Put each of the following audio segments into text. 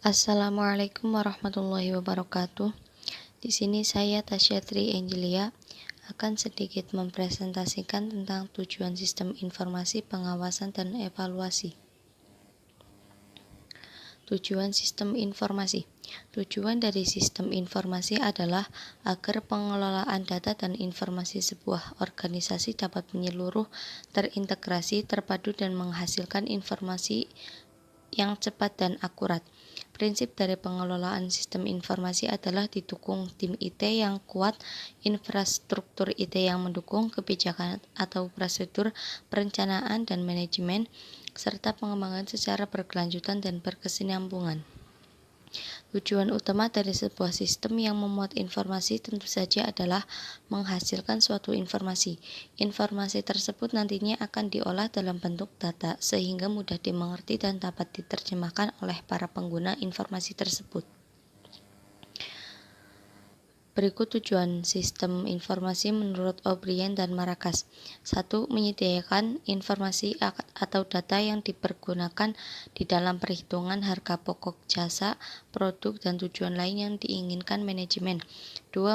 Assalamualaikum warahmatullahi wabarakatuh. Di sini saya Tasya Tri Angelia akan sedikit mempresentasikan tentang tujuan sistem informasi pengawasan dan evaluasi. Tujuan sistem informasi. Tujuan dari sistem informasi adalah agar pengelolaan data dan informasi sebuah organisasi dapat menyeluruh, terintegrasi, terpadu dan menghasilkan informasi yang cepat dan akurat. Prinsip dari pengelolaan sistem informasi adalah didukung tim IT yang kuat, infrastruktur IT yang mendukung, kebijakan atau prosedur, perencanaan dan manajemen, serta pengembangan secara berkelanjutan dan berkesinambungan. Tujuan utama dari sebuah sistem yang memuat informasi tentu saja adalah menghasilkan suatu informasi. Informasi tersebut nantinya akan diolah dalam bentuk data sehingga mudah dimengerti dan dapat diterjemahkan oleh para pengguna informasi tersebut. Berikut tujuan sistem informasi menurut O'Brien dan Maracas. 1. Menyediakan informasi atau data yang dipergunakan di dalam perhitungan harga pokok jasa, produk, dan tujuan lain yang diinginkan manajemen. 2.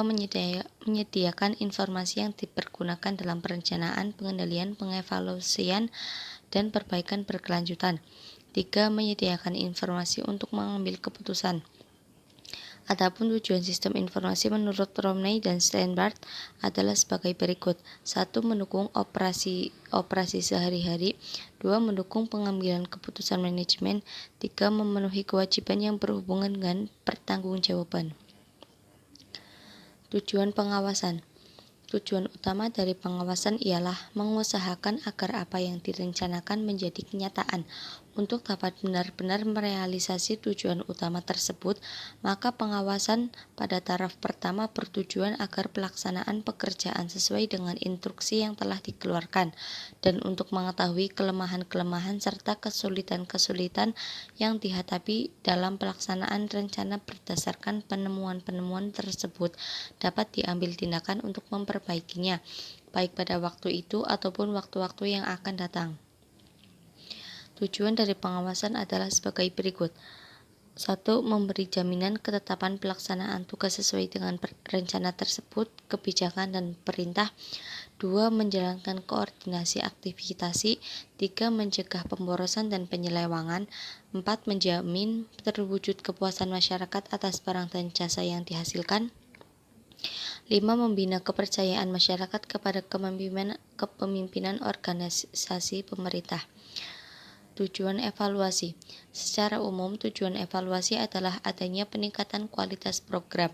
Menyediakan informasi yang dipergunakan dalam perencanaan, pengendalian, pengevaluasian, dan perbaikan berkelanjutan. 3. Menyediakan informasi untuk mengambil keputusan. Adapun tujuan sistem informasi menurut Romney dan Steinbart adalah sebagai berikut. 1. Mendukung operasi sehari-hari. 2. Mendukung pengambilan keputusan manajemen. 3. Memenuhi kewajiban yang berhubungan dengan pertanggungjawaban. Tujuan pengawasan. Tujuan utama dari pengawasan ialah mengusahakan agar apa yang direncanakan menjadi kenyataan. Untuk dapat benar-benar merealisasi tujuan utama tersebut, maka pengawasan pada taraf pertama bertujuan agar pelaksanaan pekerjaan sesuai dengan instruksi yang telah dikeluarkan, dan untuk mengetahui kelemahan-kelemahan serta kesulitan-kesulitan yang dihadapi dalam pelaksanaan rencana berdasarkan penemuan-penemuan tersebut dapat diambil tindakan untuk memperbaikinya, baik pada waktu itu ataupun waktu-waktu yang akan datang. Tujuan dari pengawasan adalah sebagai berikut. 1. Memberi jaminan ketetapan pelaksanaan tugas sesuai dengan rencana tersebut, kebijakan dan perintah. 2. Menjalankan koordinasi aktivitas. 3. Mencegah pemborosan dan penyelewangan. 4. Menjamin terwujud kepuasan masyarakat atas barang dan jasa yang dihasilkan. 5. Membina kepercayaan masyarakat kepada kepemimpinan organisasi pemerintah. Tujuan evaluasi. Secara umum, tujuan evaluasi adalah adanya peningkatan kualitas program,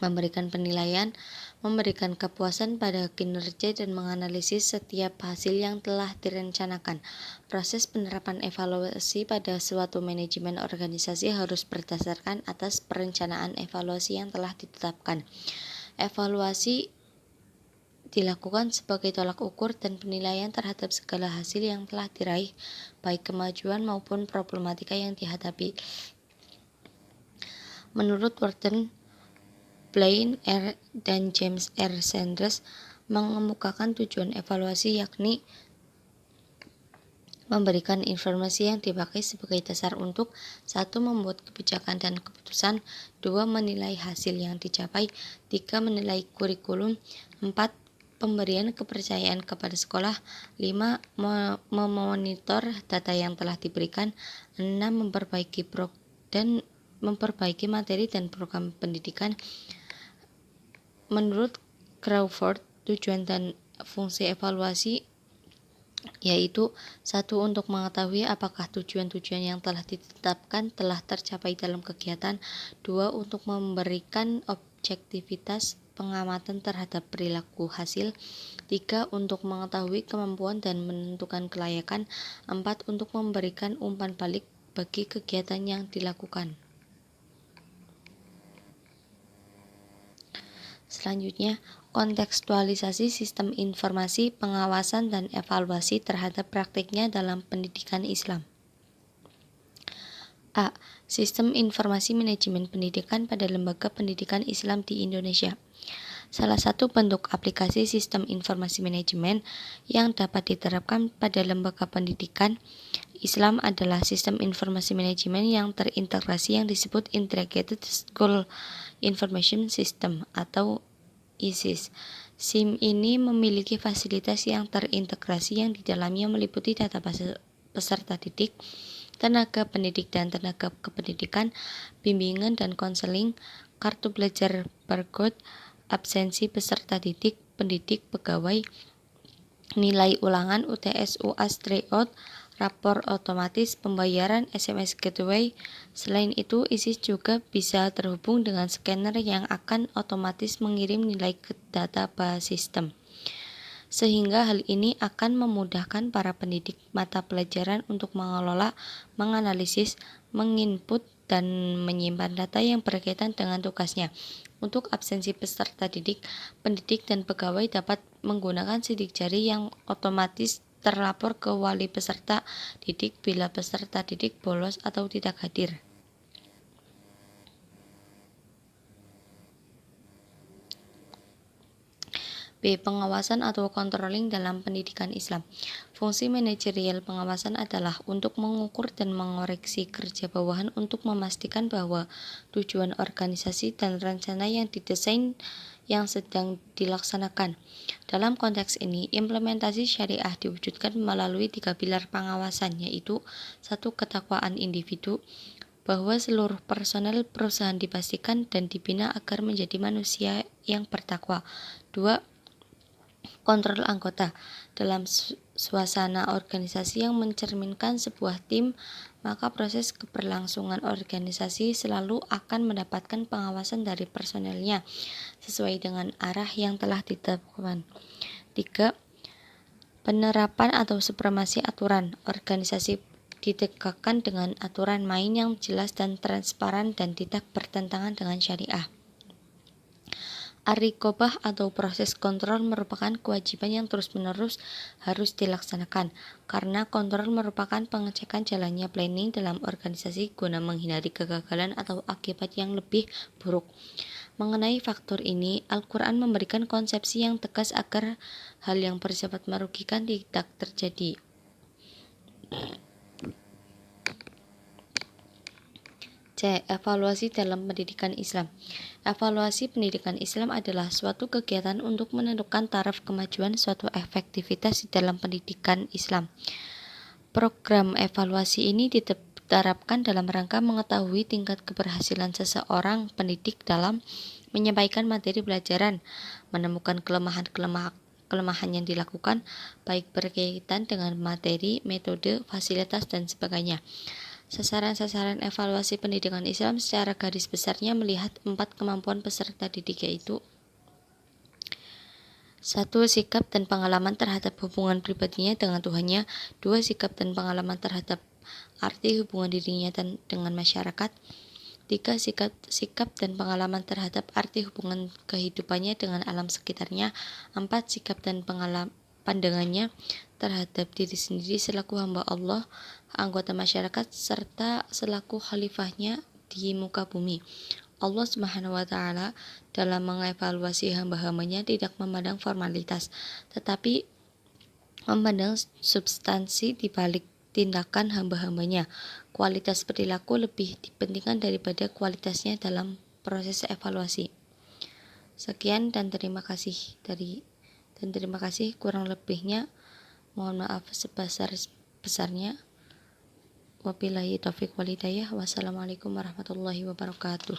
memberikan penilaian, memberikan kepuasan pada kinerja dan menganalisis setiap hasil yang telah direncanakan. Proses penerapan evaluasi pada suatu manajemen organisasi harus berdasarkan atas perencanaan evaluasi yang telah ditetapkan. Evaluasi dilakukan sebagai tolak ukur dan penilaian terhadap segala hasil yang telah diraih, baik kemajuan maupun problematika yang dihadapi. Menurut Wharton, Blaine R. dan James R. Sanders mengemukakan tujuan evaluasi yakni memberikan informasi yang dipakai sebagai dasar untuk 1. Membuat kebijakan dan keputusan. 2. Menilai hasil yang dicapai. 3. Menilai kurikulum. 4. Pemberian kepercayaan kepada sekolah. 5. Memonitor data yang telah diberikan. 6. Memperbaiki materi dan program pendidikan. Menurut Crawford, tujuan dan fungsi evaluasi yaitu 1. Untuk mengetahui apakah tujuan-tujuan yang telah ditetapkan telah tercapai dalam kegiatan. 2. Untuk memberikan objektivitas pengamatan terhadap perilaku hasil. 3. Untuk mengetahui kemampuan dan menentukan kelayakan. 4. Untuk memberikan umpan balik bagi kegiatan yang dilakukan. Selanjutnya, kontekstualisasi sistem informasi, pengawasan, dan evaluasi terhadap praktiknya dalam pendidikan Islam. A. Sistem informasi manajemen pendidikan pada lembaga pendidikan Islam di Indonesia. Salah satu bentuk aplikasi sistem informasi manajemen yang dapat diterapkan pada lembaga pendidikan Islam adalah sistem informasi manajemen yang terintegrasi yang disebut Integrated School Information System atau ISIS. SIM ini memiliki fasilitas yang terintegrasi yang di dalamnya meliputi data peserta didik, tenaga pendidik dan tenaga kependidikan, bimbingan dan konseling, kartu belajar barcode, absensi peserta didik, pendidik, pegawai, nilai ulangan, UTS, UAS, tryout, rapor otomatis, pembayaran, SMS gateway. Selain itu, ISIS juga bisa terhubung dengan scanner yang akan otomatis mengirim nilai ke database sistem. Sehingga hal ini akan memudahkan para pendidik mata pelajaran untuk mengelola, menganalisis, menginput, dan menyimpan data yang berkaitan dengan tugasnya. Untuk absensi peserta didik, pendidik dan pegawai dapat menggunakan sidik jari yang otomatis terlapor ke wali peserta didik bila peserta didik bolos atau tidak hadir. B. Pengawasan atau controlling dalam pendidikan Islam. Fungsi manajerial pengawasan adalah untuk mengukur dan mengoreksi kerja bawahan untuk memastikan bahwa tujuan organisasi dan rencana yang didesain yang sedang dilaksanakan. Dalam konteks ini, implementasi syariah diwujudkan melalui 3 pilar pengawasan, yaitu 1. Ketakwaan individu, bahwa seluruh personel perusahaan dipastikan dan dibina agar menjadi manusia yang bertakwa. 2. Kontrol anggota. Dalam suasana organisasi yang mencerminkan sebuah tim, maka proses keberlangsungan organisasi selalu akan mendapatkan pengawasan dari personelnya sesuai dengan arah yang telah ditetapkan. 3. Penerapan atau supremasi aturan. Organisasi ditegakkan dengan aturan main yang jelas dan transparan dan tidak bertentangan dengan syariah. Ar-riqobah atau proses kontrol merupakan kewajiban yang terus-menerus harus dilaksanakan, karena kontrol merupakan pengecekan jalannya planning dalam organisasi guna menghindari kegagalan atau akibat yang lebih buruk. Mengenai faktor ini, Al-Quran memberikan konsepsi yang tegas agar hal yang bersifat merugikan tidak terjadi. C. Evaluasi dalam pendidikan Islam. Evaluasi pendidikan Islam adalah suatu kegiatan untuk menentukan taraf kemajuan suatu efektivitas di dalam pendidikan Islam. Program evaluasi ini diterapkan dalam rangka mengetahui tingkat keberhasilan seseorang pendidik dalam menyampaikan materi pelajaran, menemukan kelemahan yang dilakukan, baik berkaitan dengan materi, metode, fasilitas, dan sebagainya. Sasaran-sasaran evaluasi pendidikan Islam secara garis besarnya melihat 4 kemampuan peserta didik, yaitu 1. Sikap dan pengalaman terhadap hubungan pribadinya dengan Tuhannya. 2. Sikap dan pengalaman terhadap arti hubungan dirinya dengan masyarakat. 3. Sikap dan pengalaman terhadap arti hubungan kehidupannya dengan alam sekitarnya. 4. Sikap dan pandangannya terhadap diri sendiri selaku hamba Allah, anggota masyarakat, serta selaku khalifahnya di muka bumi. Allah Subhanahu wa Ta'ala dalam mengevaluasi hamba-hambanya tidak memandang formalitas, tetapi memandang substansi di balik tindakan hamba-hambanya. Kualitas perilaku lebih dipentingkan daripada kualitasnya dalam proses evaluasi. Sekian dan terima kasih kurang lebihnya mohon maaf sebesar-besarnya. Wabillahi taufiq wal hidayah. Wassalamualaikum warahmatullahi wabarakatuh.